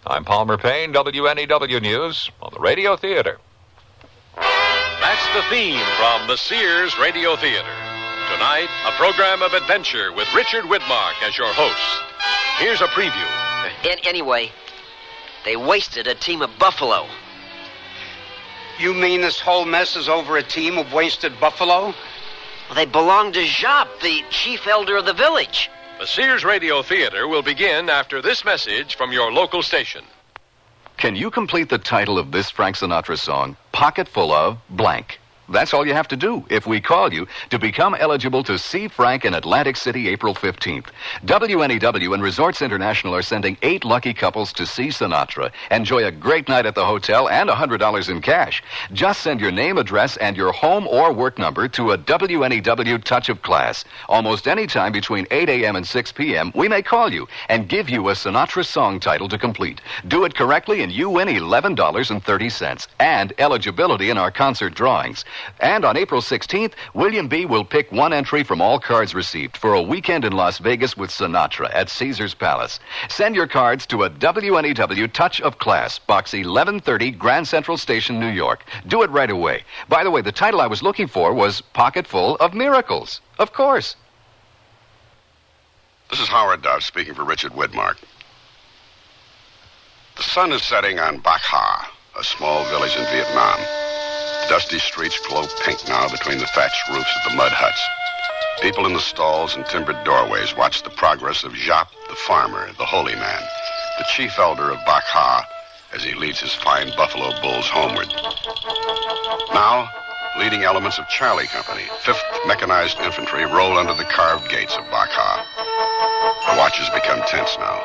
I'm Palmer Payne, WNEW News on the Radio Theater. That's the theme from the Sears Radio Theater. Tonight, a program of adventure with Richard Widmark as your host. Here's a preview. Anyway, they wasted a team of buffalo. You mean this whole mess is over a team of wasted buffalo? Well, they belong to Jacques, the chief elder of the village. The Sears Radio Theater will begin after this message from your local station. Can you complete the title of this Frank Sinatra song, Pocket Full of Blank? That's all you have to do if we call you to become eligible to see Frank in Atlantic City April 15th. WNEW and Resorts International are sending 8 lucky couples to see Sinatra. Enjoy a great night at the hotel and $100 in cash. Just send your name, address, and your home or work number to a WNEW Touch of Class. Almost any time between 8 a.m. and 6 p.m., we may call you and give you a Sinatra song title to complete. Do it correctly and you win $11.30 and eligibility in our concert drawings. And on April 16th, William B. will pick one entry from all cards received for a weekend in Las Vegas with Sinatra at Caesars Palace. Send your cards to a WNEW Touch of Class, Box 1130, Grand Central Station, New York. Do it right away. By the way, the title I was looking for was Pocket Full of Miracles. Of course. This is Howard Duff speaking for Richard Widmark. The sun is setting on Bac Ha, a small village in Vietnam. Dusty streets glow pink now between the thatched roofs of the mud huts. People in the stalls and timbered doorways watch the progress of Jacques, the farmer, the holy man, the chief elder of Bac Ha, as he leads his fine buffalo bulls homeward. Now, leading elements of Charlie Company, 5th Mechanized Infantry, roll under the carved gates of Bac Ha. The watches become tense now.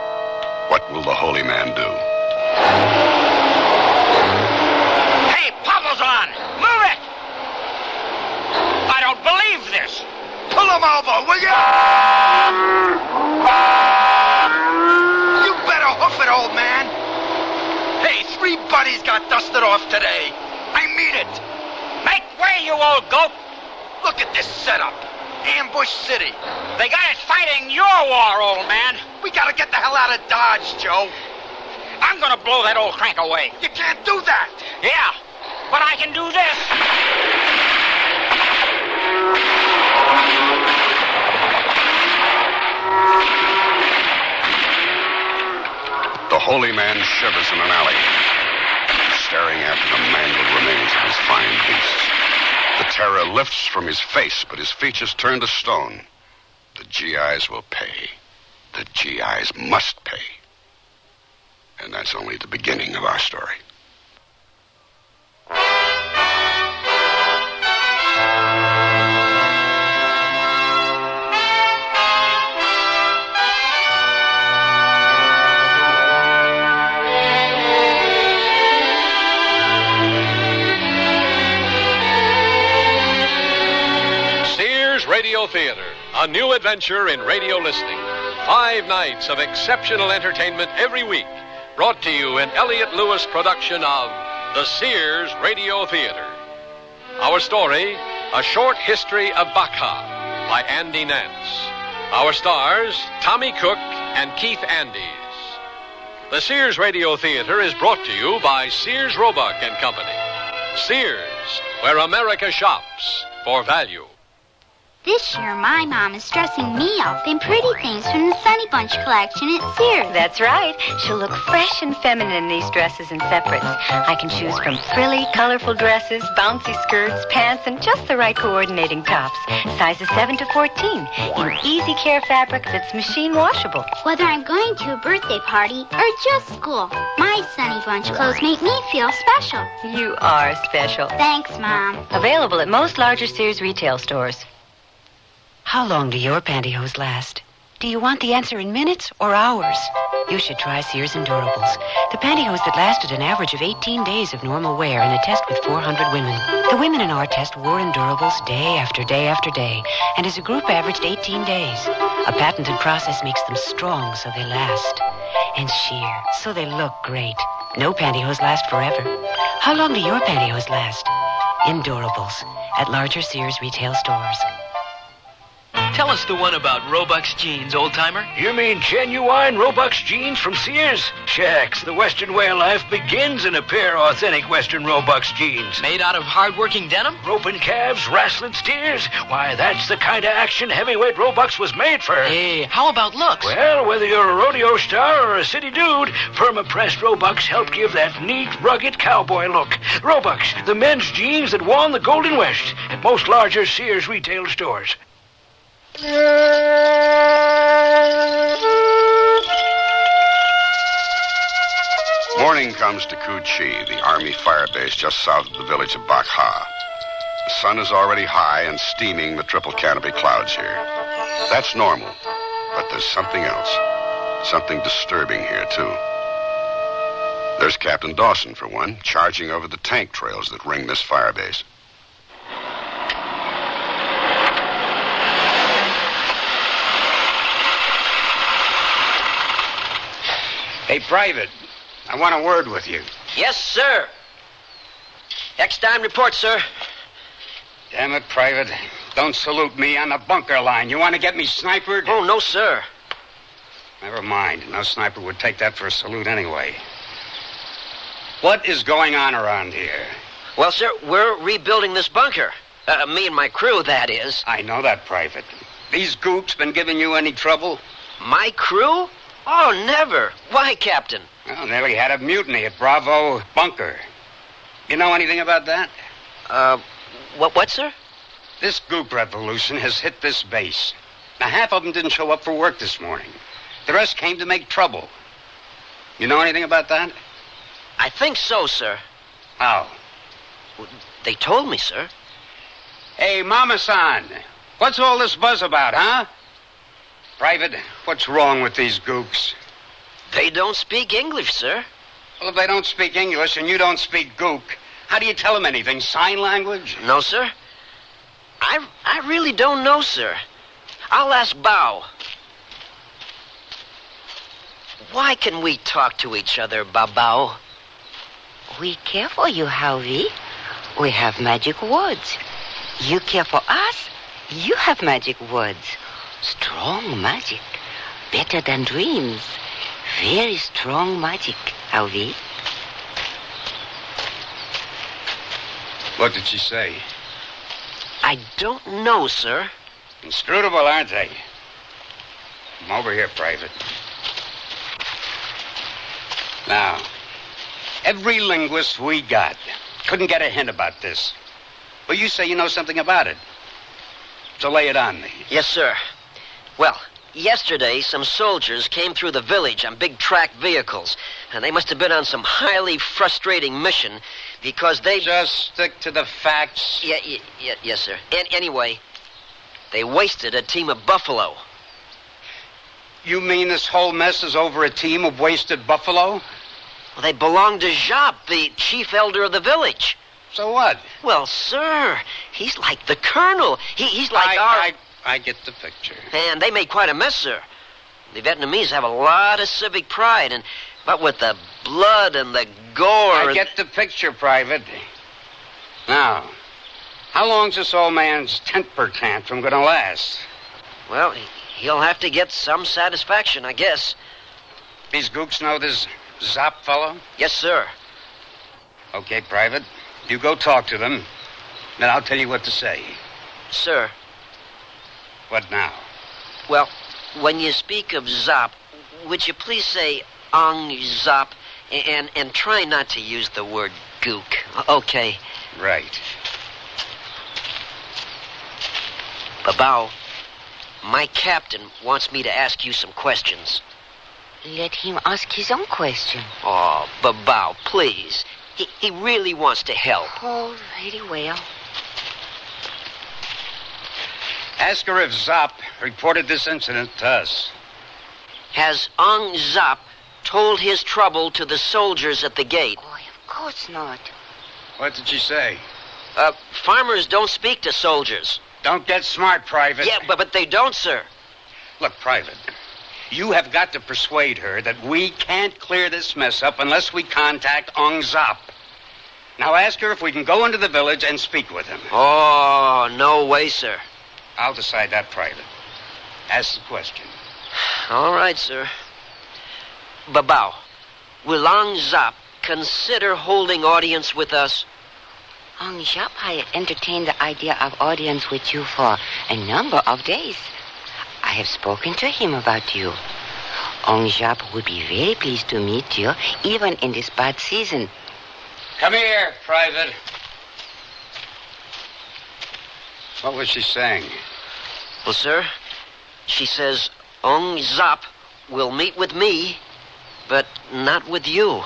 What will the holy man do? Hey, Papa's on! Move it! I don't believe this! Pull him over, will you? You better hoof it, old man. Hey, 3 buddies got dusted off today. I mean it. Make way, you old goat! Look at this setup. Ambush City. They got us fighting your war, old man. We gotta get the hell out of Dodge, Joe. I'm gonna blow that old crank away. You can't do that. Yeah, but I can do this. The holy man shivers in an alley, staring after the mangled remains of his fine beasts. The terror lifts from his face, but his features turn to stone. The GIs will pay. The GIs must pay. And that's only the beginning of our story. Sears Radio Theater, a new adventure in radio listening. 5 nights of exceptional entertainment every week. Brought to you in Elliott Lewis production of the Sears Radio Theater. Our story, A Short History of Bac Ha by Andy Nance. Our stars, Tommy Cook and Keith Andes. The Sears Radio Theater is brought to you by Sears Roebuck and Company. Sears, where America shops for value. This year, my mom is dressing me up in pretty things from the Sunny Bunch collection at Sears. That's right. She'll look fresh and feminine in these dresses and separates. I can choose from frilly, colorful dresses, bouncy skirts, pants, and just the right coordinating tops. Sizes 7 to 14 in easy care fabric that's machine washable. Whether I'm going to a birthday party or just school, my Sunny Bunch clothes make me feel special. You are special. Thanks, Mom. Available at most larger Sears retail stores. How long do your pantyhose last? Do you want the answer in minutes or hours? You should try Sears Endurables. The pantyhose that lasted an average of 18 days of normal wear in a test with 400 women. The women in our test wore Endurables day after day after day, and as a group averaged 18 days. A patented process makes them strong so they last, and sheer so they look great. No pantyhose last forever. How long do your pantyhose last? Endurables at larger Sears retail stores. Tell us the one about Robux jeans, old-timer. You mean genuine Robux jeans from Sears? Shucks, the Western way of life begins in a pair of authentic Western Robux jeans. Made out of hard-working denim? Roping calves, wrestling steers. Why, that's the kind of action heavyweight Robux was made for. Hey, how about looks? Well, whether you're a rodeo star or a city dude, perma-pressed Robux help give that neat, rugged cowboy look. Robux, the men's jeans that won the Golden West at most larger Sears retail stores. Morning comes to Cu-Chi, the Army fire base just south of the village of Bakha. The sun is already high and steaming the triple canopy clouds here. That's normal, but there's something else. Something disturbing here, too. There's Captain Dawson, for one, charging over the tank trails that ring this fire base. Hey, Private, I want a word with you. Yes, sir. X-time report, sir. Damn it, Private. Don't salute me on the bunker line. You want to get me snipered? Oh, no, sir. Never mind. No sniper would take that for a salute anyway. What is going on around here? Well, sir, we're rebuilding this bunker. Me and my crew, that is. I know that, Private. These goops been giving you any trouble? My crew? Oh, never. Why, Captain? Well, nearly had a mutiny at Bravo Bunker. You know anything about that? What, sir? This goop revolution has hit this base. Now, half of them didn't show up for work this morning. The rest came to make trouble. You know anything about that? I think so, sir. How? They told me, sir. Hey, Mama-san, what's all this buzz about, huh? Private, what's wrong with these gooks? They don't speak English, sir. Well, if they don't speak English and you don't speak gook, how do you tell them anything? Sign language? No, sir. I really don't know, sir. I'll ask Bao. Why can we talk to each other, Bao? We care for you, Howie. We have magic words. You care for us? You have magic words. Strong magic. Better than dreams. Very strong magic, Howie. What did she say? I don't know, sir. Inscrutable, aren't they? Come over here, Private. Now, every linguist we got couldn't get a hint about this. But you say you know something about it. So lay it on me. Yes, sir. Well, yesterday, some soldiers came through the village on big track vehicles, and they must have been on some highly frustrating mission because they... Just stick to the facts. Yes, sir. Anyway, they wasted a team of buffalo. You mean this whole mess is over a team of wasted buffalo? Well, they belong to Jacques, the chief elder of the village. So what? Well, sir, he's like the colonel. He's like I get the picture. And they made quite a mess, sir. The Vietnamese have a lot of civic pride, but with the blood and the gore... I get the picture, Private. Now, how long's this old man's temper tantrum going to last? Well, he'll have to get some satisfaction, I guess. These gooks know this Zop fellow? Yes, sir. Okay, Private. You go talk to them, then I'll tell you what to say. Sir. What now? Well, when you speak of Zop, would you please say Ong Zop and try not to use the word gook, okay? Right. Babao, my captain wants me to ask you some questions. Let him ask his own question. Oh, Babao, please. He really wants to help. Oh, very well. Ask her if Zop reported this incident to us. Has Ong Zop told his trouble to the soldiers at the gate? Oh, of course not. What did she say? Farmers don't speak to soldiers. Don't get smart, Private. Yeah, but they don't, sir. Look, Private, you have got to persuade her that we can't clear this mess up unless we contact Ong Zop. Now ask her if we can go into the village and speak with him. Oh, no way, sir. I'll decide that, Private. Ask the question. All right, sir. Babao, will Ong Zap consider holding audience with us? Ong Zap has entertained the idea of audience with you for a number of days. I have spoken to him about you. Ong Zap would be very pleased to meet you, even in this bad season. Come here, Private. What was she saying? Well, sir, she says Ong Zap will meet with me, but not with you.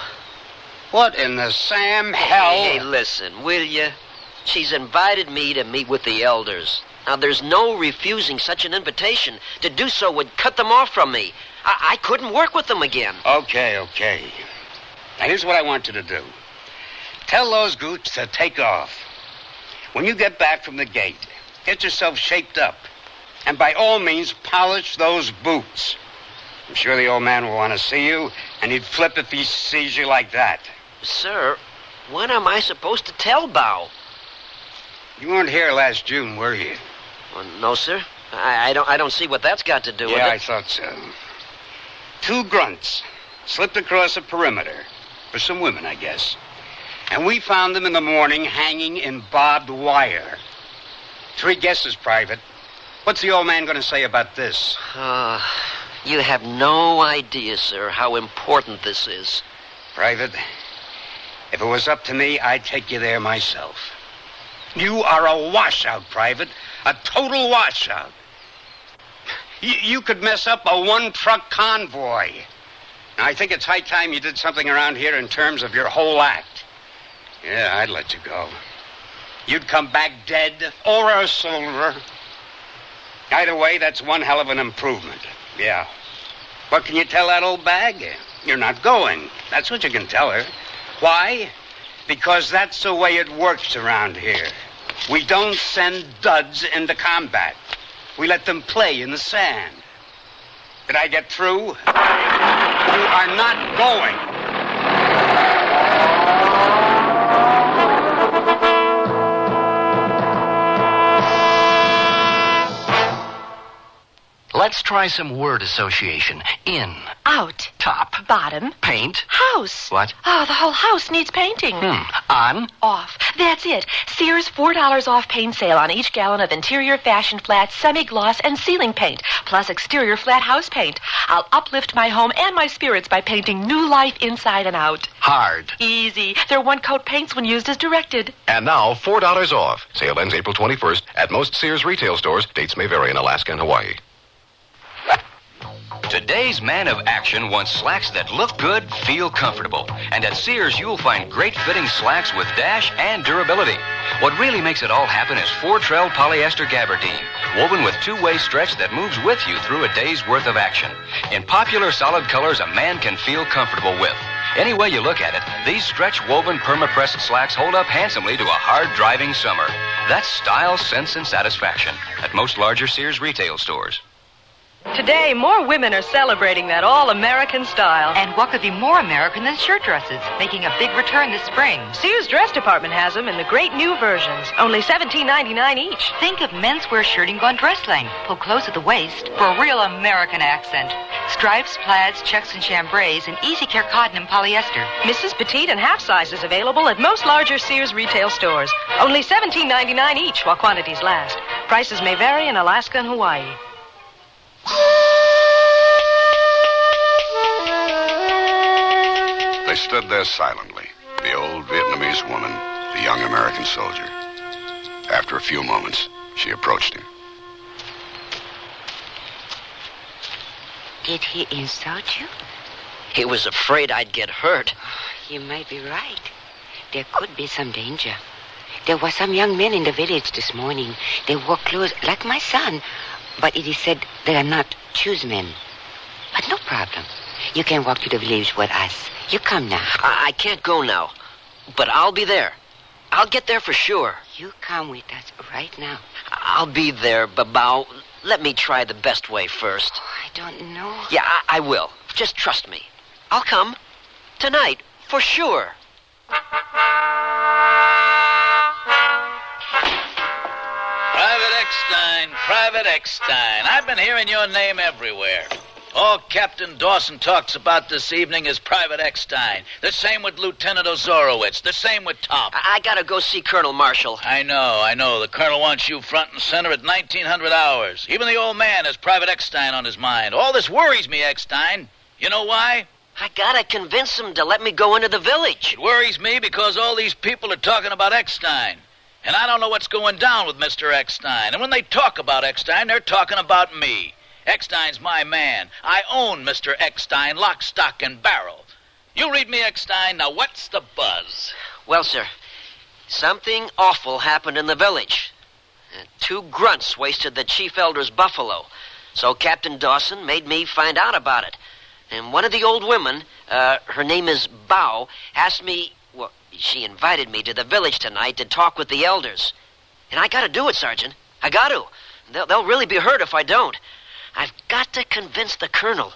What in the Sam hell? Hey, listen, will you? She's invited me to meet with the elders. Now, there's no refusing such an invitation. To do so would cut them off from me. I couldn't work with them again. Okay. Now, here's what I want you to do. Tell those goots to take off. When you get back from the gate, get yourself shaped up. And by all means, polish those boots. I'm sure the old man will want to see you, and he'd flip if he sees you like that. Sir, when am I supposed to tell Bao? You weren't here last June, were you? Well, no, sir. I don't see what that's got to do with it. Yeah, I thought so. 2 grunts slipped across the perimeter. For some women, I guess. And we found them in the morning hanging in barbed wire. 3 guesses, Private. What's the old man going to say about this? You have no idea, sir, how important this is. Private, if it was up to me, I'd take you there myself. You are a washout, Private. A total washout. You could mess up a 1-truck convoy. Now, I think it's high time you did something around here in terms of your whole act. Yeah, I'd let you go. You'd come back dead or a silver. Either way, that's one hell of an improvement. Yeah. What can you tell that old bag? You're not going. That's what you can tell her. Why? Because that's the way it works around here. We don't send duds into combat. We let them play in the sand. Did I get through? You are not going. Let's try some word association. In. Out. Top. Bottom. Paint. House. What? Oh, the whole house needs painting. On. Off. That's it. Sears $4 off paint sale on each gallon of interior fashion flat, semi-gloss, and ceiling paint, plus exterior flat house paint. I'll uplift my home and my spirits by painting new life inside and out. Hard. Easy. They're one-coat paints when used as directed. And now, $4 off. Sale ends April 21st at most Sears retail stores. Dates may vary in Alaska and Hawaii. Today's man of action wants slacks that look good, feel comfortable. And at Sears, you'll find great-fitting slacks with dash and durability. What really makes it all happen is 4-trell polyester gabardine, woven with 2-way stretch that moves with you through a day's worth of action. In popular solid colors a man can feel comfortable with. Any way you look at it, these stretch-woven perma-pressed slacks hold up handsomely to a hard-driving summer. That's style, sense, and satisfaction at most larger Sears retail stores. Today, more women are celebrating that all-American style. And what could be more American than shirt dresses, making a big return this spring? Sears Dress Department has them in the great new versions, only $17.99 each. Think of menswear shirting gone dress length, pulled close at the waist for a real American accent. Stripes, plaids, checks, and chambrays, and easy care cotton and polyester. Mrs. Petite and half sizes available at most larger Sears retail stores. Only $17.99 each while quantities last. Prices may vary in Alaska and Hawaii. They stood there silently, the old Vietnamese woman, the young American soldier. After a few moments, she approached him. Did he insult you? He was afraid I'd get hurt. You might be right. There could be some danger. There were some young men in the village this morning. They wore clothes like my son, but it is said they are not choose men. But no problem. You can walk to the village with us. You come now. I can't go now, but I'll be there. I'll get there for sure. You come with us right now. I'll be there, Babao. Let me try the best way first. I don't know. Yeah, I will. Just trust me. I'll come. Tonight, for sure. Private Eckstein, Private Eckstein. I've been hearing your name everywhere. All Captain Dawson talks about this evening is Private Eckstein. The same with Lieutenant Ozorowitz. The same with Top. I gotta go see Colonel Marshall. I know. The Colonel wants you front and center at 1900 hours. Even the old man has Private Eckstein on his mind. All this worries me, Eckstein. You know why? I gotta convince him to let me go into the village. It worries me because all these people are talking about Eckstein. And I don't know what's going down with Mr. Eckstein. And when they talk about Eckstein, they're talking about me. Eckstein's my man. I own Mr. Eckstein, lock, stock, and barrel. You read me, Eckstein. Now, what's the buzz? Well, sir, something awful happened in the village. 2 grunts wasted the chief elder's buffalo. So Captain Dawson made me find out about it. And one of the old women, her name is Bow, asked me, well, she invited me to the village tonight to talk with the elders. And I gotta do it, Sergeant. I got to. They'll really be hurt if I don't. I've got to convince the colonel.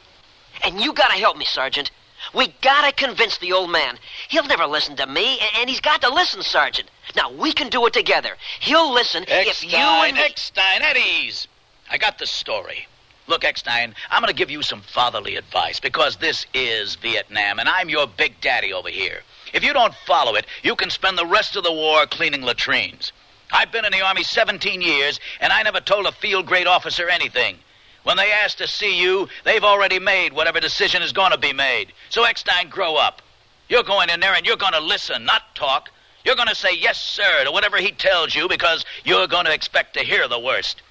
And you gotta help me, Sergeant. We gotta convince the old man. He'll never listen to me, and he's got to listen, Sergeant. Now, we can do it together. He'll listen if you and me... Eckstein, at ease. I got the story. Look, Eckstein, I'm going to give you some fatherly advice, because this is Vietnam, and I'm your big daddy over here. If you don't follow it, you can spend the rest of the war cleaning latrines. I've been in the Army 17 years, and I never told a field grade officer anything. When they ask to see you, they've already made whatever decision is going to be made. So, Eckstein, grow up. You're going in there and you're going to listen, not talk. You're going to say yes, sir, to whatever he tells you because you're going to expect to hear the worst.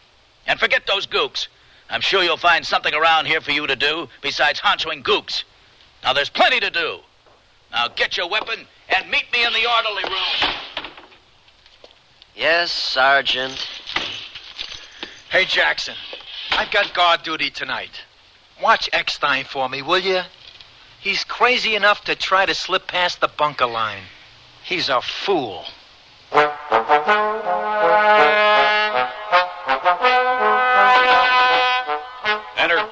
And forget those gooks. I'm sure you'll find something around here for you to do besides honchoing gooks. Now, there's plenty to do. Now, get your weapon and meet me in the orderly room. Yes, Sergeant. Hey, Jackson. I've got guard duty tonight. Watch Eckstein for me, will you? He's crazy enough to try to slip past the bunker line. He's a fool. Enter.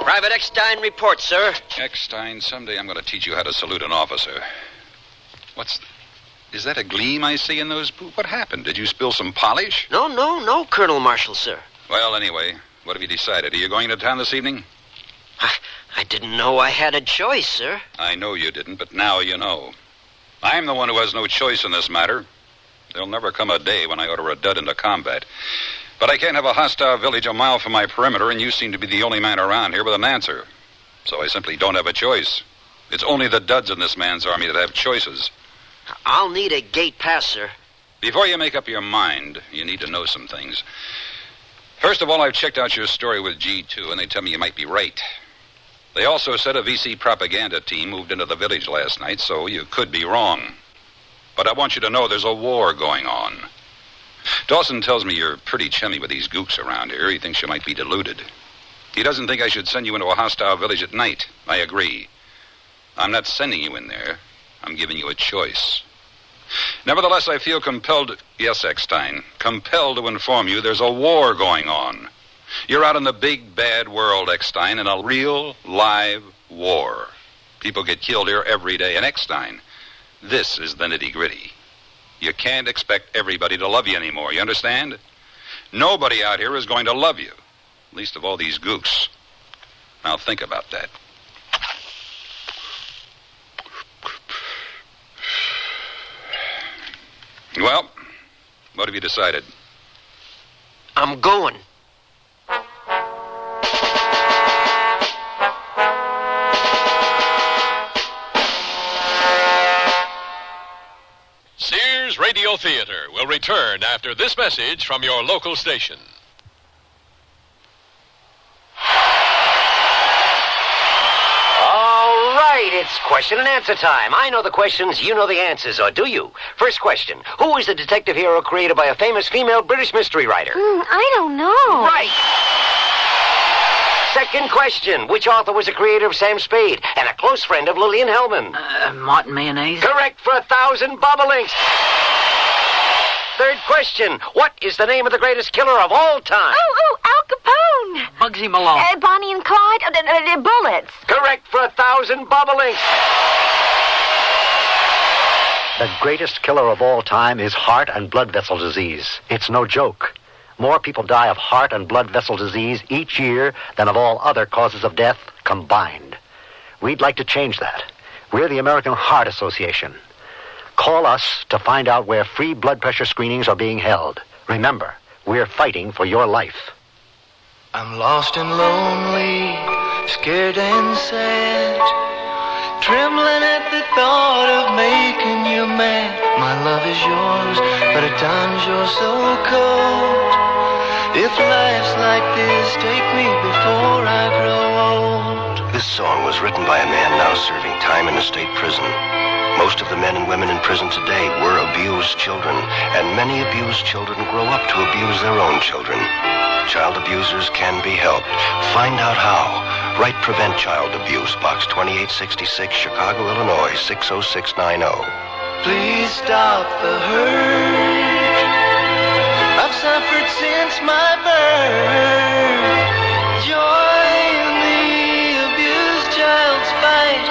Private Eckstein report, sir. Eckstein, someday I'm going to teach you how to salute an officer. Is that a gleam I see in those boots? What happened? Did you spill some polish? No, Colonel Marshall, sir. Well, anyway, what have you decided? Are you going to town this evening? I didn't know I had a choice, sir. I know you didn't, but now you know. I'm the one who has no choice in this matter. There'll never come a day when I order a dud into combat. But I can't have a hostile village a mile from my perimeter, and you seem to be the only man around here with an answer. So I simply don't have a choice. It's only the duds in this man's army that have choices. I'll need a gate pass, sir. Before you make up your mind, you need to know some things. First of all, I've checked out your story with G2, and they tell me you might be right. They also said a VC propaganda team moved into the village last night, so you could be wrong. But I want you to know there's a war going on. Dawson tells me you're pretty chummy with these gooks around here. He thinks you might be deluded. He doesn't think I should send you into a hostile village at night. I agree. I'm not sending you in there. I'm giving you a choice. Nevertheless, I feel compelled... Yes, Eckstein. Compelled to inform you there's a war going on. You're out in the big, bad world, Eckstein, in a real, live war. People get killed here every day. And Eckstein, this is the nitty-gritty. You can't expect everybody to love you anymore, you understand? Nobody out here is going to love you. Least of all these gooks. Now think about that. Well, what have you decided? I'm going. Sears Radio Theater will return after this message from your local station. All right, it's question and answer time. I know the questions, you know the answers, or do you? First question, who is the detective hero created by a famous female British mystery writer? I don't know. Right. Second question, which author was the creator of Sam Spade and a close friend of Lillian Hellman? Martin Mayonnaise. Correct for 1,000 bobolinks. Third question, what is the name of the greatest killer of all time? Al Capone. Bugsy Malone. Bonnie and Clyde. Bullets. Correct for 1,000 bobolinks. The greatest killer of all time is heart and blood vessel disease. It's no joke. More people die of heart and blood vessel disease each year than of all other causes of death combined. We'd like to change that. We're the American Heart Association. Call us to find out where free blood pressure screenings are being held. Remember, we're fighting for your life. I'm lost and lonely, scared and sad, trembling at the thought of making you mad. My love is yours, but at times you're so cold. If life's like this, take me before I grow old. This song was written by a man now serving time in a state prison. Most of the men and women in prison today were abused children, and many abused children grow up to abuse their own children. Child abusers can be helped. Find out how. Write Prevent Child Abuse, Box 2866, Chicago, Illinois, 60690. Please stop the hurt I've suffered since my birth. Join the abused child's fight.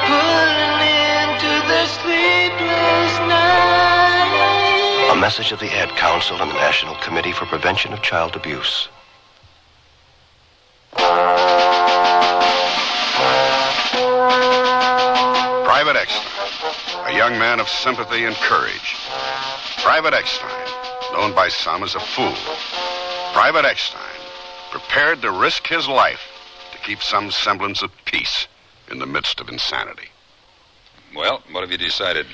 Put an end to the sleepless night. A message of the Ad Council and the National Committee for Prevention of Child Abuse. Private Eckstein, a young man of sympathy and courage. Private Eckstein, known by some as a fool. Private Eckstein, prepared to risk his life to keep some semblance of peace in the midst of insanity. Well, what have you decided?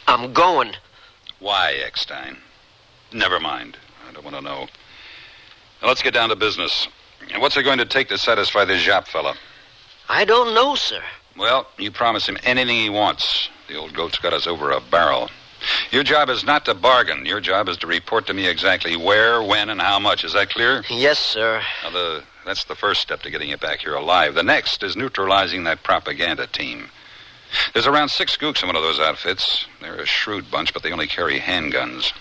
I'm going. Why, Eckstein? Never mind. I don't want to know. Now, let's get down to business. What's it going to take to satisfy this Jop fella? I don't know, sir. Well, you promise him anything he wants. The old goat's got us over a barrel. Your job is not to bargain. Your job is to report to me exactly where, when, and how much. Is that clear? Yes, sir. Now, that's the first step to getting you back here alive. The next is neutralizing that propaganda team. There's around 6 gooks in one of those outfits. They're a shrewd bunch, but they only carry handguns.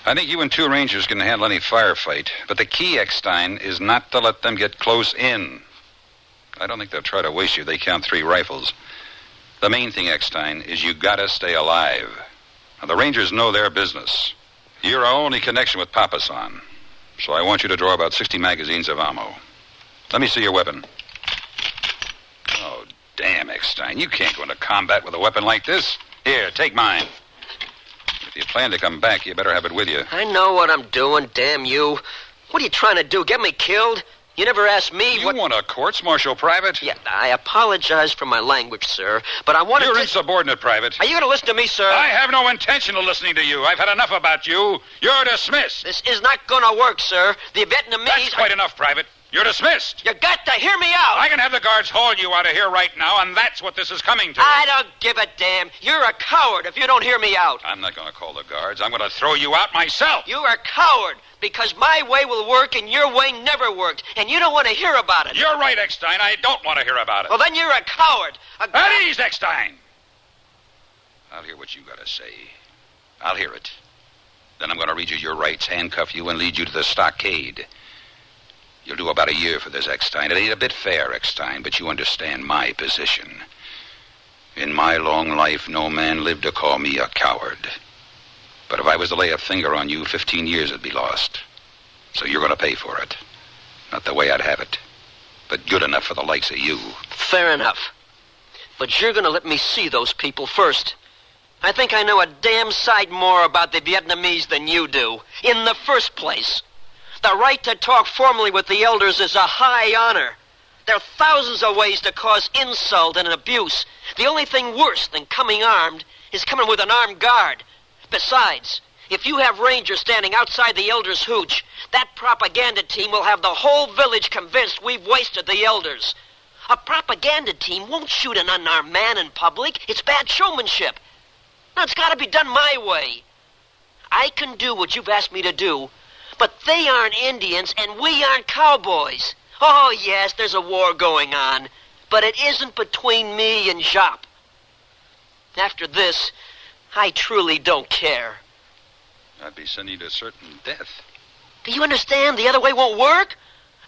I think you and 2 Rangers can handle any firefight, but the key, Eckstein, is not to let them get close in. I don't think they'll try to waste you. They count 3 rifles. The main thing, Eckstein, is you gotta stay alive. Now, the Rangers know their business. You're our only connection with Papasan, so I want you to draw about 60 magazines of ammo. Let me see your weapon. Oh, damn, Eckstein. You can't go into combat with a weapon like this. Here, take mine. If you plan to come back, you better have it with you. I know what I'm doing, damn you. What are you trying to do, get me killed? You never asked me what... You want a courts-martial, Private? Yeah, I apologize for my language, sir, but I want to... You're insubordinate, Private. Are you going to listen to me, sir? I have no intention of listening to you. I've had enough about you. You're dismissed. This is not going to work, sir. The Vietnamese... That's quite enough, Private. You're dismissed. You got to hear me out. I can have the guards haul you out of here right now, and that's what this is coming to. I don't give a damn. You're a coward if you don't hear me out. I'm not going to call the guards. I'm going to throw you out myself. You're a coward because my way will work and your way never worked, and you don't want to hear about it. You're right, Eckstein. I don't want to hear about it. Well, then you're a coward. At ease, Eckstein. I'll hear what you got to say. I'll hear it. Then I'm going to read you your rights, handcuff you, and lead you to the stockade. You'll do about a year for this, Eckstein. It ain't a bit fair, Eckstein, but you understand my position. In my long life, no man lived to call me a coward. But if I was to lay a finger on you, 15 years would be lost. So you're going to pay for it. Not the way I'd have it, but good enough for the likes of you. Fair enough. But you're going to let me see those people first. I think I know a damn sight more about the Vietnamese than you do. In the first place. The right to talk formally with the elders is a high honor. There are thousands of ways to cause insult and abuse. The only thing worse than coming armed is coming with an armed guard. Besides, if you have Rangers standing outside the elders' hooch, that propaganda team will have the whole village convinced we've wasted the elders. A propaganda team won't shoot an unarmed man in public. It's bad showmanship. Now, it's got to be done my way. I can do what you've asked me to do, but they aren't Indians, and we aren't cowboys. Oh, yes, there's a war going on, but it isn't between me and Jop. After this, I truly don't care. I'd be sending you to certain death. Do you understand? The other way won't work?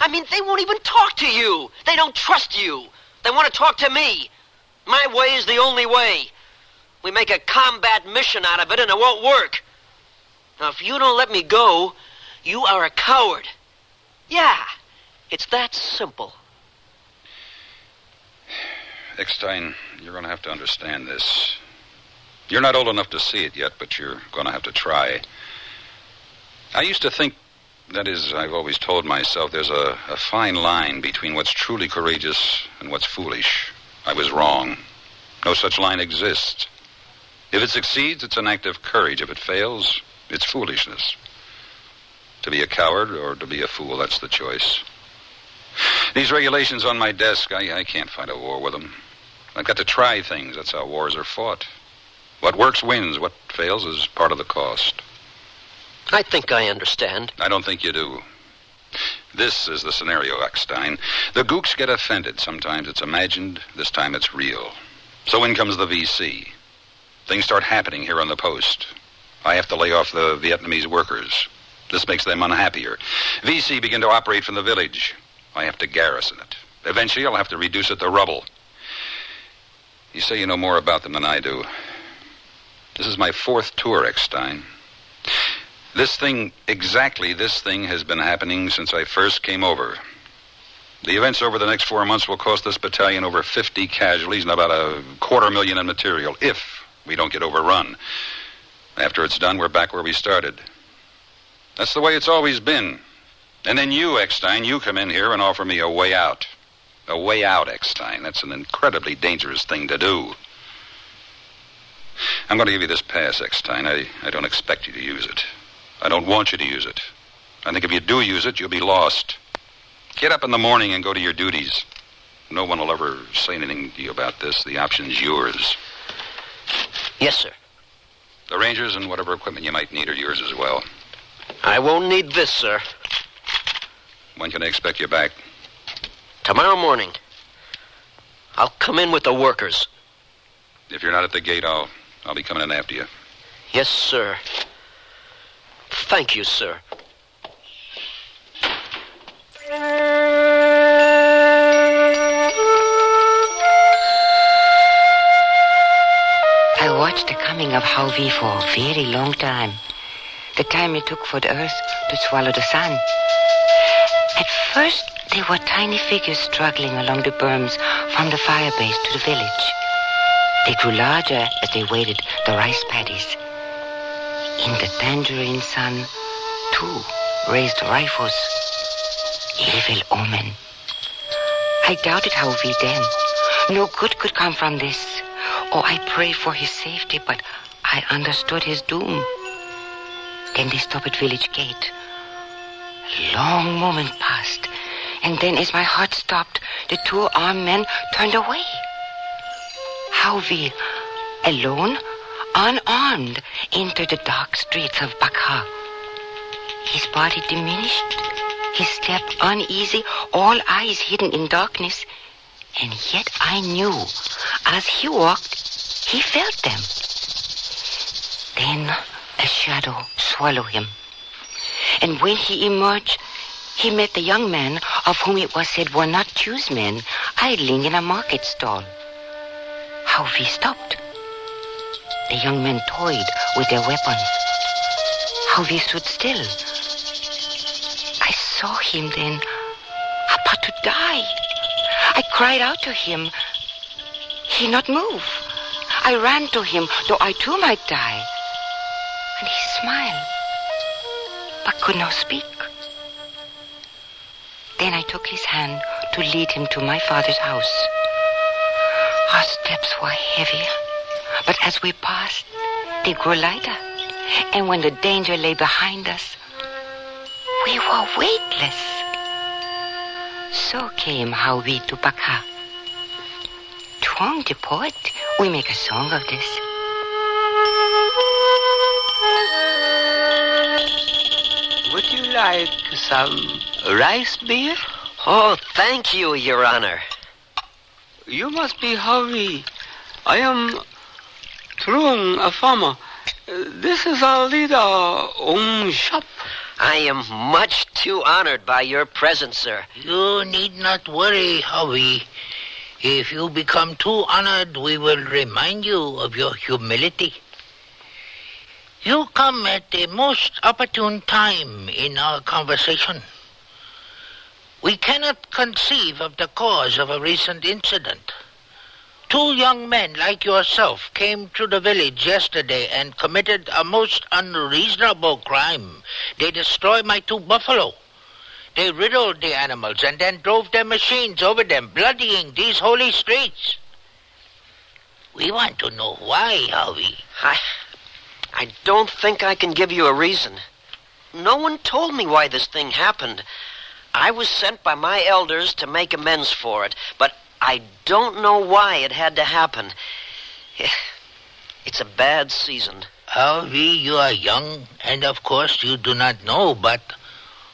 I mean, they won't even talk to you. They don't trust you. They want to talk to me. My way is the only way. We make a combat mission out of it, and it won't work. Now, if you don't let me go, you are a coward. Yeah, it's that simple. Eckstein, you're going to have to understand this. You're not old enough to see it yet, but you're going to have to try. I used to think, that is, I've always told myself, there's a fine line between what's truly courageous and what's foolish. I was wrong. No such line exists. If it succeeds, it's an act of courage. If it fails, it's foolishness. To be a coward or to be a fool, that's the choice. These regulations on my desk, I can't fight a war with them. I've got to try things. That's how wars are fought. What works wins. What fails is part of the cost. I think I understand. I don't think you do. This is the scenario, Eckstein. The gooks get offended. Sometimes it's imagined. This time it's real. So in comes the VC. Things start happening here on the post. I have to lay off the Vietnamese workers. This makes them unhappier. VC begin to operate from the village. I have to garrison it. Eventually, I'll have to reduce it to rubble. You say you know more about them than I do. This is my 4th tour, Eckstein. Exactly this thing has been happening since I first came over. The events over the next 4 months will cost this battalion over 50 casualties and about $250,000 in material, if we don't get overrun. After it's done, we're back where we started. That's the way it's always been. And then you, Eckstein, you come in here and offer me a way out. A way out, Eckstein. That's an incredibly dangerous thing to do. I'm going to give you this pass, Eckstein. I don't expect you to use it. I don't want you to use it. I think if you do use it, you'll be lost. Get up in the morning and go to your duties. No one will ever say anything to you about this. The option's yours. Yes, sir. The Rangers and whatever equipment you might need are yours as well. I won't need this, sir. When can I expect you back? Tomorrow morning. I'll come in with the workers. If you're not at the gate, I'll be coming in after you. Yes, sir. Thank you, sir. I watched the coming of Hauvi for a very long time. The time it took for the Earth to swallow the sun. At first, they were tiny figures struggling along the berms from the fire base to the village. They grew larger as they waded the rice paddies. In the tangerine sun, 2 raised rifles. Evil omen. I doubted Hauvi then. No good could come from this. Oh, I prayed for his safety, but I understood his doom. Then they stopped at village gate. A long moment passed, and then as my heart stopped, the 2 armed men turned away. Hauvi, alone, unarmed, entered the dark streets of Bakha. His body diminished, his step uneasy, all eyes hidden in darkness. And yet I knew, as he walked, he felt them. Then a shadow swallowed him. And when he emerged, he met the young man of whom it was said were not Jews men, idling in a market stall. Hauvi stopped. The young men toyed with their weapons. Hauvi stood still. I saw him then, about to die. I cried out to him. He not move. I ran to him, though I too might die. And he smiled, but could not speak. Then I took his hand to lead him to my father's house. Our steps were heavy, but as we passed, they grew lighter. And when the danger lay behind us, we were weightless. So came Hauvi to Bakha. Tuong the poet, we make a song of this. Would you like some rice beer? Oh, thank you, Your Honor. You must be Hauvi. I am Truong, a farmer. This is our leader, shop. I am much too honored by your presence, sir. You need not worry, Hauvi. If you become too honored, we will remind you of your humility. You come at the most opportune time in our conversation. We cannot conceive of the cause of a recent incident. 2 young men like yourself came to the village yesterday and committed a most unreasonable crime. They destroyed my 2 buffalo. They riddled the animals and then drove their machines over them, bloodying these holy streets. We want to know why, Harvey. I don't think I can give you a reason. No one told me why this thing happened. I was sent by my elders to make amends for it, but I don't know why it had to happen. It's a bad season. Harvey, you are young, and of course you do not know, but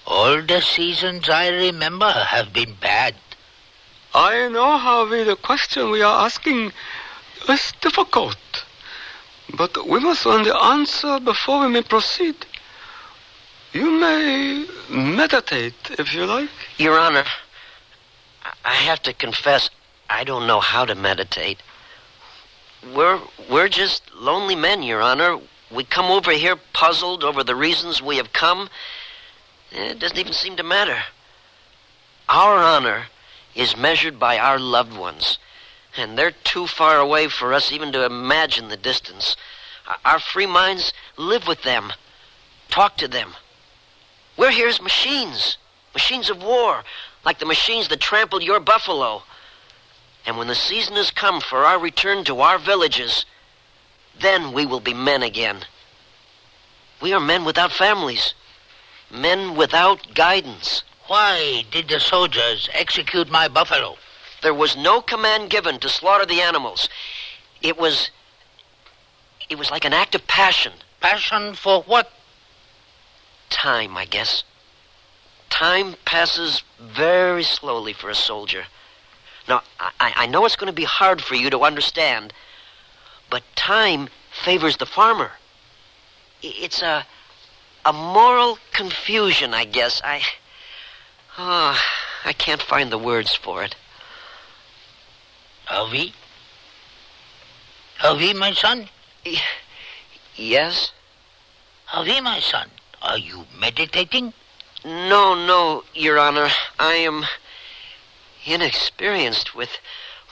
all the seasons I remember have been bad. I know, Harvey, the question we are asking is difficult. But we must learn the answer before we may proceed. You may meditate, if you like. Your Honor, I have to confess, I don't know how to meditate. We're just lonely men, Your Honor. We come over here puzzled over the reasons we have come. It doesn't even seem to matter. Our honor is measured by our loved ones, and they're too far away for us even to imagine the distance. Our free minds live with them, talk to them. We're here as machines of war, like the machines that trampled your buffalo. And when the season has come for our return to our villages, then we will be men again. We are men without families, men without guidance. Why did the soldiers execute my buffalo? There was no command given to slaughter the animals. It was like an act of passion. Passion for what? Time, I guess. Time passes very slowly for a soldier. Now, I know it's going to be hard for you to understand, but time favors the farmer. It's a moral confusion, I guess. I can't find the words for it. Harvey? Harvey, my son? Yes? Harvey, my son, are you meditating? No, Your Honor. I am inexperienced with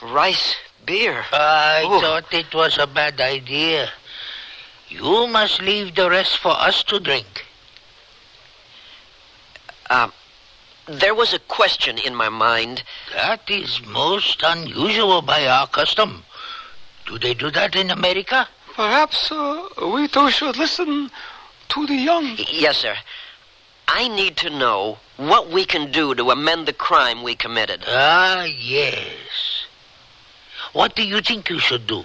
rice beer. I thought it was a bad idea. You must leave the rest for us to drink. There was a question in my mind. That is most unusual by our custom. Do they do that in America? Perhaps we too should listen to the young. Yes, sir. I need to know what we can do to amend the crime we committed. Ah, yes. What do you think you should do?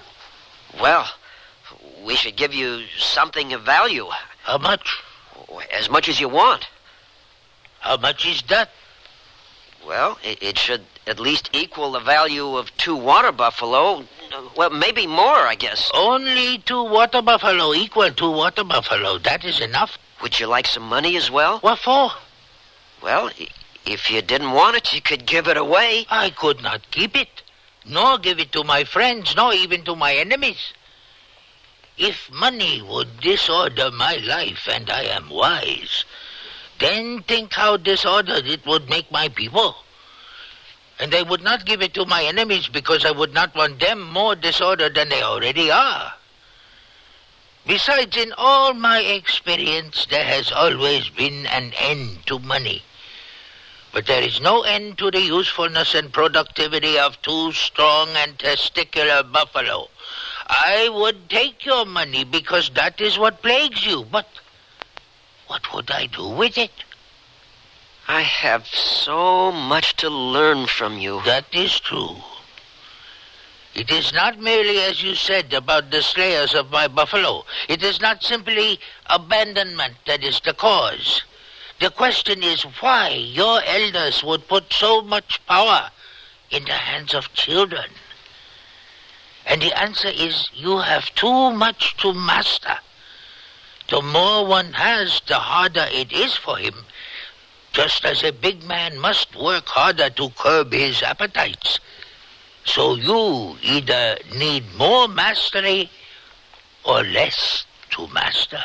Well, we should give you something of value. How much? As much as you want. How much is that? Well, it should at least equal the value of 2 water buffalo. Well, maybe more, I guess. Only 2 water buffalo equal 2 water buffalo. That is enough. Would you like some money as well? What for? Well, if you didn't want it, you could give it away. I could not keep it, nor give it to my friends, nor even to my enemies. If money would disorder my life, and I am wise, then think how disordered it would make my people. And I would not give it to my enemies because I would not want them more disordered than they already are. Besides, in all my experience, there has always been an end to money. But there is no end to the usefulness and productivity of 2 strong and testicular buffalo. I would take your money because that is what plagues you, but what would I do with it? I have so much to learn from you. That is true. It is not merely, as you said, about the slayers of my buffalo. It is not simply abandonment that is the cause. The question is why your elders would put so much power in the hands of children. And the answer is you have too much to master. The more one has, the harder it is for him. Just as a big man must work harder to curb his appetites, So you either need more mastery or less to master.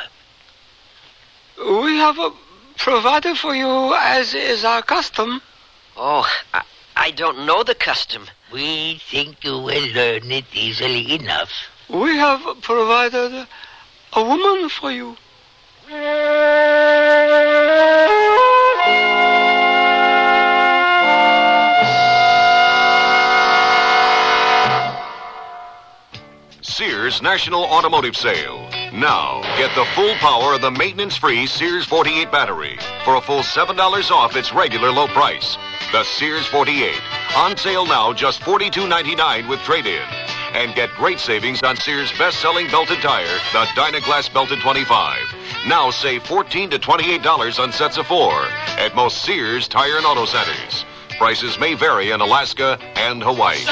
We have provided for you as is our custom. Oh, I don't know the custom. We think you will learn it easily enough. We have provided a woman for you. Sears National Automotive Sale. Now, get the full power of the maintenance-free Sears 48 battery for a full $7 off its regular low price. The Sears 48. On sale now, just $42.99 with trade-in. And get great savings on Sears' best-selling belted tire, the Dynaglass Belted 25. Now save $14 to $28 on sets of 4 at most Sears Tire and Auto Centers. Prices may vary in Alaska and Hawaii.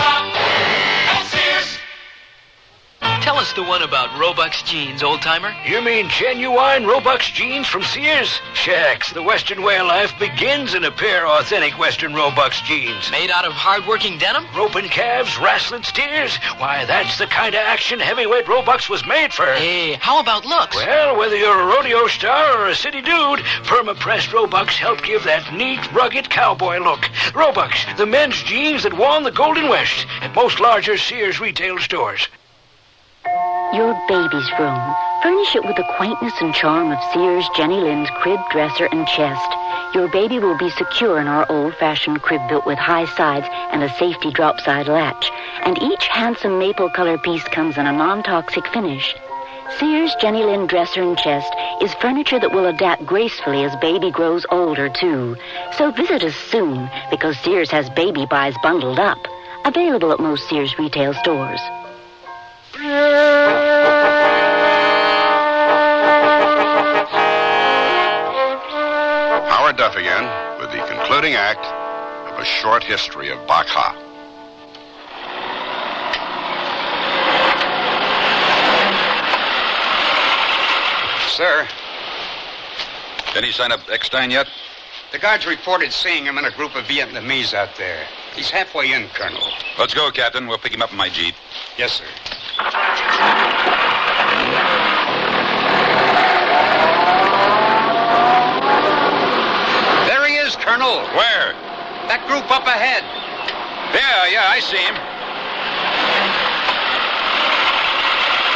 Tell us the one about Robux jeans, old-timer. You mean genuine Robux jeans from Sears? Shucks, the Western way of life begins in a pair of authentic Western Robux jeans. Made out of hard-working denim? Roping calves, wrestling steers. Why, that's the kind of action heavyweight Robux was made for. Hey, how about looks? Well, whether you're a rodeo star or a city dude, perma-pressed Robux help give that neat, rugged cowboy look. Robux, the men's jeans that won the Golden West at most larger Sears retail stores. Your baby's room. Furnish it with the quaintness and charm of Sears Jenny Lind's crib, dresser, and chest. Your baby will be secure in our old-fashioned crib built with high sides and a safety drop-side latch. And each handsome maple color piece comes in a non-toxic finish. Sears Jenny Lind dresser and chest is furniture that will adapt gracefully as baby grows older, too. So visit us soon, because Sears has baby buys bundled up. Available at most Sears retail stores. Howard Duff again with the concluding act of a short history of Bakha. Sir, Any sign of Eckstein yet? the guards reported seeing him in a group of Vietnamese out there. He's halfway in, Colonel. Let's go, Captain. We'll pick him up in my Jeep. Yes, sir. There he is, Colonel. Where? That group up ahead. Yeah, I see him.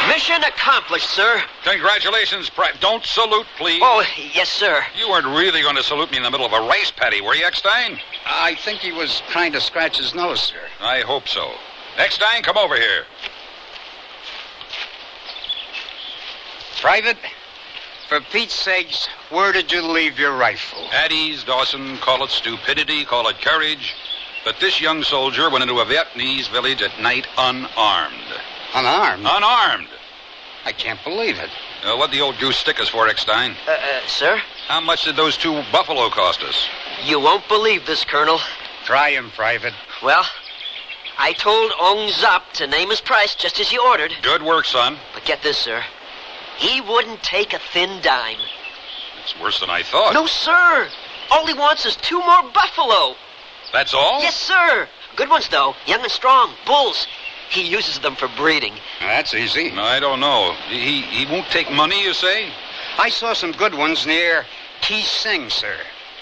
Mission accomplished, sir. Congratulations, Don't salute, please. Oh, yes, sir. You weren't really going to salute me in the middle of a rice paddy, were you, Eckstein? I think he was trying to scratch his nose, sir. I hope so. Eckstein, come over here. Private, for Pete's sakes, where did you leave your rifle? At ease, Dawson. Call it stupidity, call it courage. But this young soldier went into a Vietnamese village at night unarmed. Unarmed? Unarmed. I can't believe it. What'd the old goose stick us for, Eckstein? Sir? How much did those 2 buffalo cost us? You won't believe this, Colonel. Try him, Private. Well, I told Ong Zup to name his price just as you ordered. Good work, son. But get this, sir. He wouldn't take a thin dime. It's worse than I thought. No, sir. All he wants is 2 more buffalo. That's all? Yes, sir. Good ones, though. Young and strong. Bulls. He uses them for breeding. That's easy. I don't know. He won't take money, you say? I saw some good ones near T Sing, sir.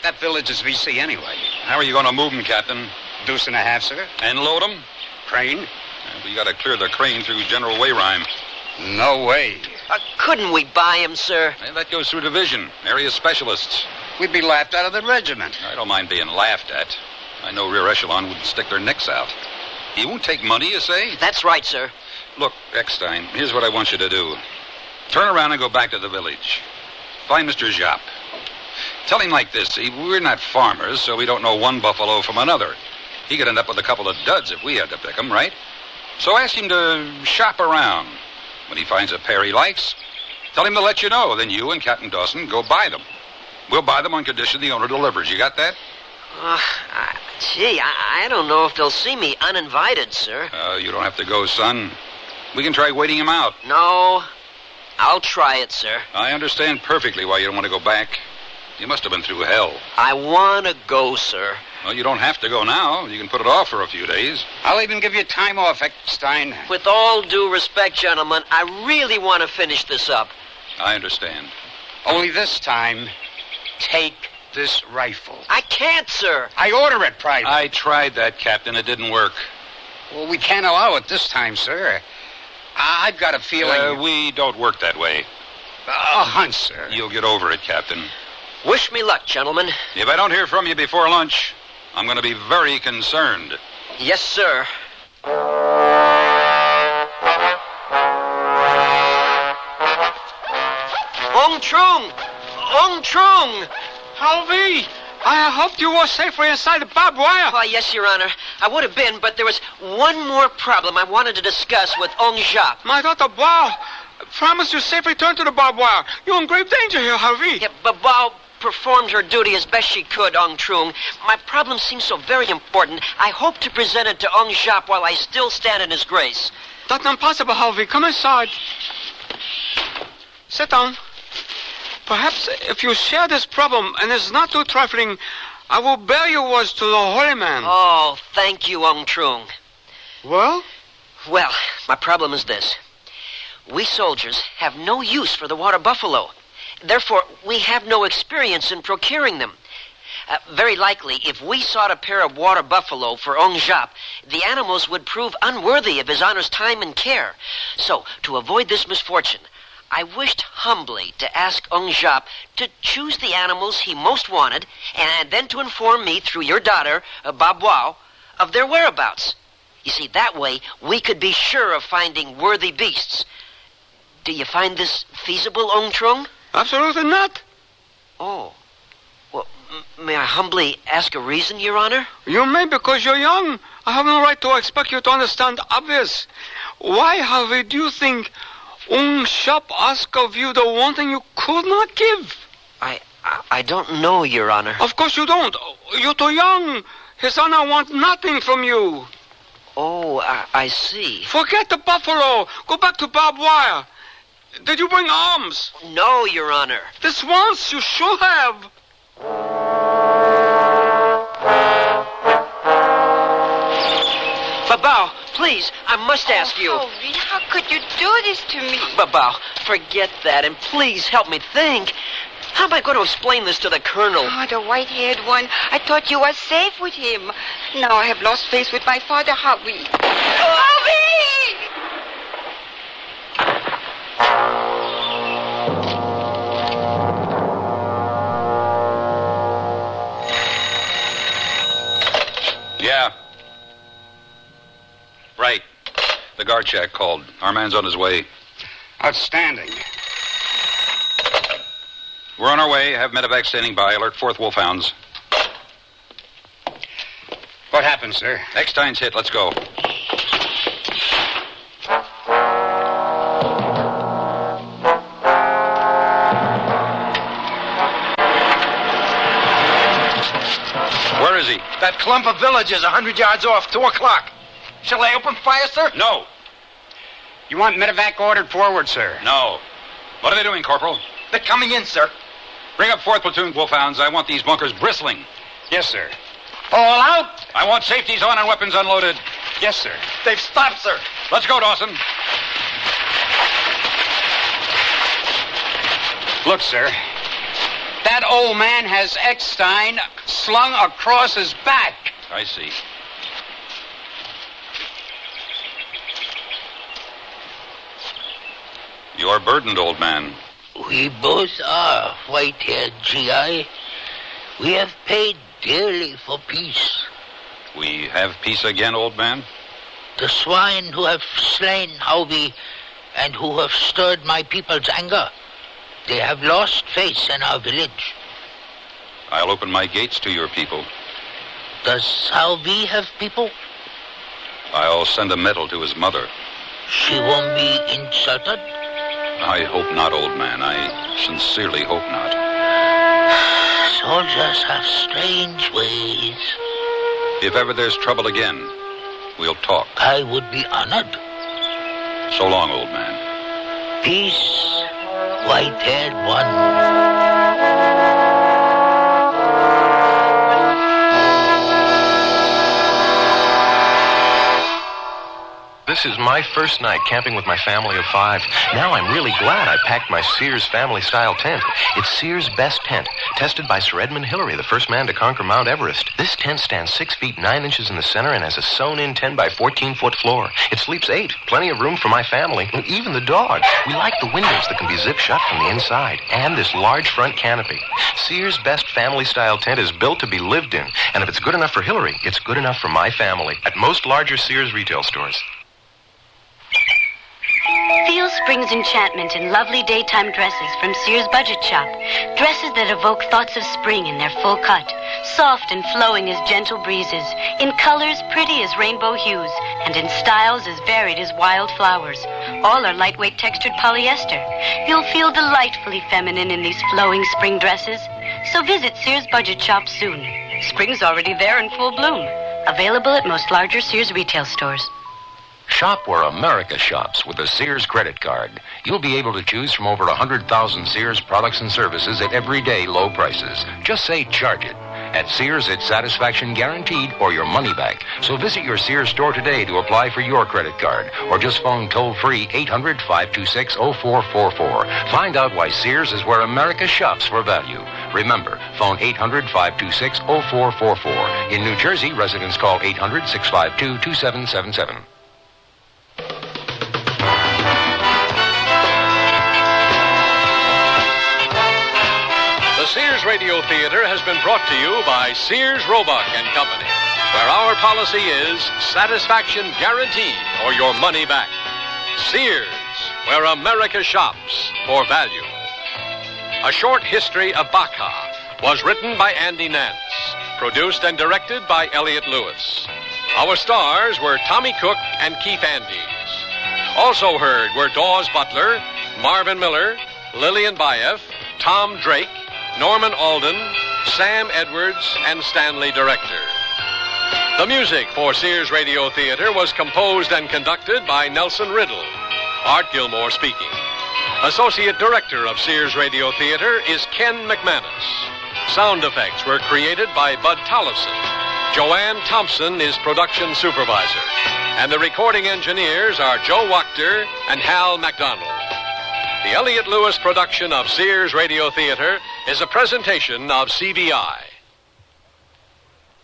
That village is VC anyway. How are you going to move them, Captain? 2.5, sir. And load them? Crane. We got to clear the crane through General Wayrime. No way. Couldn't we buy him, sir? That goes through division. Area specialists. We'd be laughed out of the regiment. I don't mind being laughed at. I know rear echelon would stick their necks out. He won't take money, you say? That's right, sir. Look, Eckstein, here's what I want you to do. Turn around and go back to the village. Find Mr. Japp. Tell him like this. See, we're not farmers, so we don't know one buffalo from another. He could end up with a couple of duds if we had to pick them, right? So ask him to shop around. When he finds a pair he likes, tell him to let you know. Then you and Captain Dawson go buy them. We'll buy them on condition the owner delivers. You got that? Gee, I don't know if they'll see me uninvited, sir. You don't have to go, son. We can try waiting him out. No, I'll try it, sir. I understand perfectly why you don't want to go back. You must have been through hell. I want to go, sir. Well, you don't have to go now. You can put it off for a few days. I'll even give you time off, Eckstein. With all due respect, gentlemen, I really want to finish this up. I understand. Only this time, take this rifle. I can't, sir. I order it, Private. I tried that, Captain. It didn't work. Well, we can't allow it this time, sir. I've got a feeling... We don't work that way. A hunch, sir. You'll get over it, Captain. Wish me luck, gentlemen. If I don't hear from you before lunch, I'm going to be very concerned. Yes, sir. Ong Trung! Ong Trung! Harvey, I hoped you were safely inside the barbed wire. Why, yes, Your Honor. I would have been, but there was one more problem I wanted to discuss with Ong Jap. My daughter Bao promised you safe return to the barbed wire. You're in grave danger here, Harvey. Yeah, but Bao performed her duty as best she could, Ong Trung. My problem seems so very important. I hope to present it to Ong Jap while I still stand in his grace. That's impossible, Harvey. Come inside. Sit down. Perhaps if you share this problem and it's not too trifling, I will bear your words to the holy man. Oh, thank you, Ong Trung. Well? Well, my problem is this. We soldiers have no use for the water buffalo. Therefore, we have no experience in procuring them. Very likely, if we sought a pair of water buffalo for Ong Jap, the animals would prove unworthy of his honor's time and care. So, to avoid this misfortune, I wished humbly to ask Ong Jap to choose the animals he most wanted, and then to inform me through your daughter, Bab Wow, of their whereabouts. You see, that way we could be sure of finding worthy beasts. Do you find this feasible, Ong Trung? Absolutely not. Oh. Well, may I humbly ask a reason, Your Honor? You may because you're young. I have no right to expect you to understand obvious. Why, Harvey, do you think Ong Jap asked of you the one thing you could not give? I don't know, Your Honor. Of course you don't. You're too young. His honor wants nothing from you. Oh, I see. Forget the buffalo. Go back to barbed wire. Did you bring arms? No, Your Honor. This once you should have. Babao, please, I must ask you. Harvey, how could you do this to me? Babao, forget that and please help me think. How am I going to explain this to the Colonel? Oh, the white-haired one. I thought you were safe with him. Now I have lost faith with my father, Harvey. Harvey! Yeah. Right. The guard shack called. Our man's on his way. Outstanding. We're on our way. Have medevac standing by. Alert 4th Wolfhounds. What happened, sir? Eckstein's hit. Let's go. Where is he? That clump of villages 100 yards off, 2 o'clock. Shall I open fire, sir? No. You want medevac ordered forward, sir? No. What are they doing, Corporal? They're coming in, sir. Bring up 4th Platoon, Wolfhounds. I want these bunkers bristling. Yes, sir. All out! I want safeties on and weapons unloaded. Yes, sir. They've stopped, sir. Let's go, Dawson. Look, sir. That old man has Eckstein slung across his back. I see. You're burdened, old man. We both are, white-haired GI. We have paid dearly for peace. We have peace again, old man? The swine who have slain Harvey and who have stirred my people's anger, they have lost faith in our village. I'll open my gates to your people. Does Harvey have people? I'll send a medal to his mother. She won't be insulted? I hope not, old man. I sincerely hope not. Soldiers have strange ways. If ever there's trouble again, we'll talk. I would be honored. So long, old man. Peace, white-haired one. This is my first night camping with my family of 5. Now I'm really glad I packed my Sears family-style tent. It's Sears' best tent, tested by Sir Edmund Hillary, the first man to conquer Mount Everest. This tent stands 6 feet 9 inches in the center and has a sewn-in 10 by 14-foot floor. It sleeps 8, plenty of room for my family, and even the dog. We like the windows that can be zip shut from the inside, and this large front canopy. Sears' best family-style tent is built to be lived in, and if it's good enough for Hillary, it's good enough for my family. At most larger Sears retail stores. Feel spring's enchantment in lovely daytime dresses from Sears Budget Shop. Dresses that evoke thoughts of spring in their full cut. Soft and flowing as gentle breezes. In colors pretty as rainbow hues. And in styles as varied as wild flowers. All are lightweight textured polyester. You'll feel delightfully feminine in these flowing spring dresses. So visit Sears Budget Shop soon. Spring's already there in full bloom. Available at most larger Sears retail stores. Shop where America shops with a Sears credit card. You'll be able to choose from over 100,000 Sears products and services at everyday low prices. Just say charge it. At Sears, it's satisfaction guaranteed or your money back. So visit your Sears store today to apply for your credit card. Or just phone toll-free 800-526-0444. Find out why Sears is where America shops for value. Remember, phone 800-526-0444. In New Jersey, residents call 800-652-2777. The Sears Radio Theater has been brought to you by Sears, Roebuck and Company, where our policy is satisfaction guaranteed or your money back. Sears, where America shops for value. A Short History of Baca was written by Andy Nance, produced and directed by Elliott Lewis. Our stars were Tommy Cook and Keith Andes. Also heard were Dawes Butler, Marvin Miller, Lillian Baeff, Tom Drake, Norman Alden, Sam Edwards, and Stanley Director. The music for Sears Radio Theater was composed and conducted by Nelson Riddle. Art Gilmore speaking. Associate Director of Sears Radio Theater is Ken McManus. Sound effects were created by Bud Tollefson. Joanne Thompson is production supervisor. And the recording engineers are Joe Wachter and Hal MacDonald. The Elliott Lewis production of Sears Radio Theater is a presentation of CBI.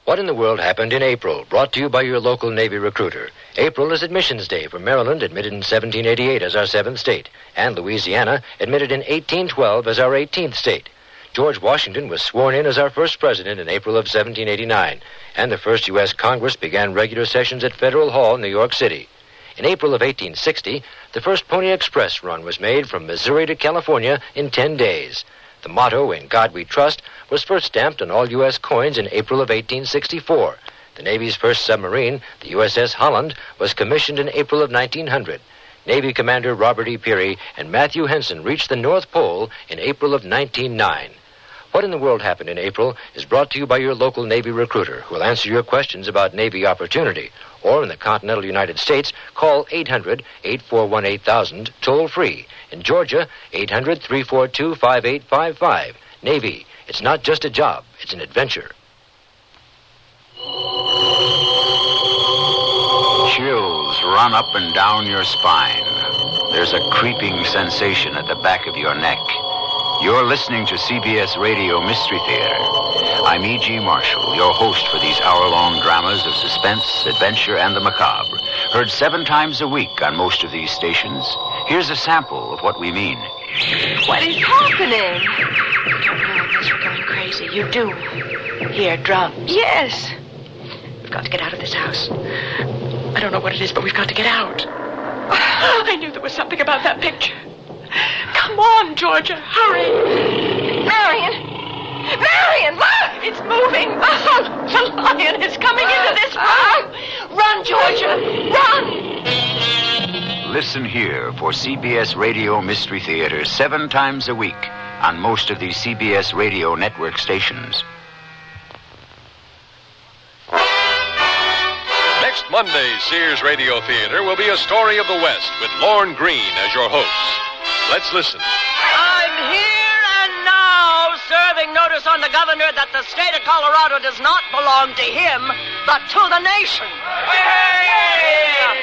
What in the World Happened in April, brought to you by your local Navy recruiter. April is Admissions Day for Maryland, admitted in 1788 as our 7th state, and Louisiana, admitted in 1812 as our 18th state. George Washington was sworn in as our first president in April of 1789, and the first U.S. Congress began regular sessions at Federal Hall, New York City. In April of 1860, the first Pony Express run was made from Missouri to California in 10 days. The motto, "In God We Trust," was first stamped on all U.S. coins in April of 1864. The Navy's first submarine, the USS Holland, was commissioned in April of 1900. Navy Commander Robert E. Peary and Matthew Henson reached the North Pole in April of 1909. What in the World Happened in April is brought to you by your local Navy recruiter, who will answer your questions about Navy opportunity. Or in the continental United States, call 800-841-8000, toll-free. In Georgia, 800-342-5855. Navy, it's not just a job, it's an adventure. Chills run up and down your spine. There's a creeping sensation at the back of your neck. You're listening to CBS Radio Mystery Theater. I'm E.G. Marshall, your host for these hour-long dramas of suspense, adventure, and the macabre. Heard 7 times a week on most of these stations. Here's a sample of what we mean. What is happening? I don't know unless we're going crazy. You do hear drums. Yes. We've got to get out of this house. I don't know what it is, but we've got to get out. I knew there was something about that picture. Come on, Georgia, hurry. Marion! Marion, look! It's moving. Oh, the lion is coming into this room. Run, Georgia, run! Listen here for CBS Radio Mystery Theater 7 times a week on most of these CBS Radio network stations. Next Monday's Sears Radio Theater will be A Story of the West with Lorne Greene as your host. Let's listen. I'm here and now serving notice on the governor that the state of Colorado does not belong to him, but to the nation.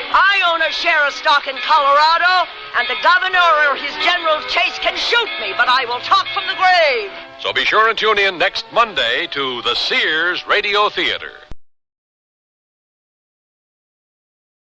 I own a share a stock in Colorado, and the governor or his General Chase can shoot me, but I will talk from the grave. So be sure and tune in next Monday to the Sears Radio Theater.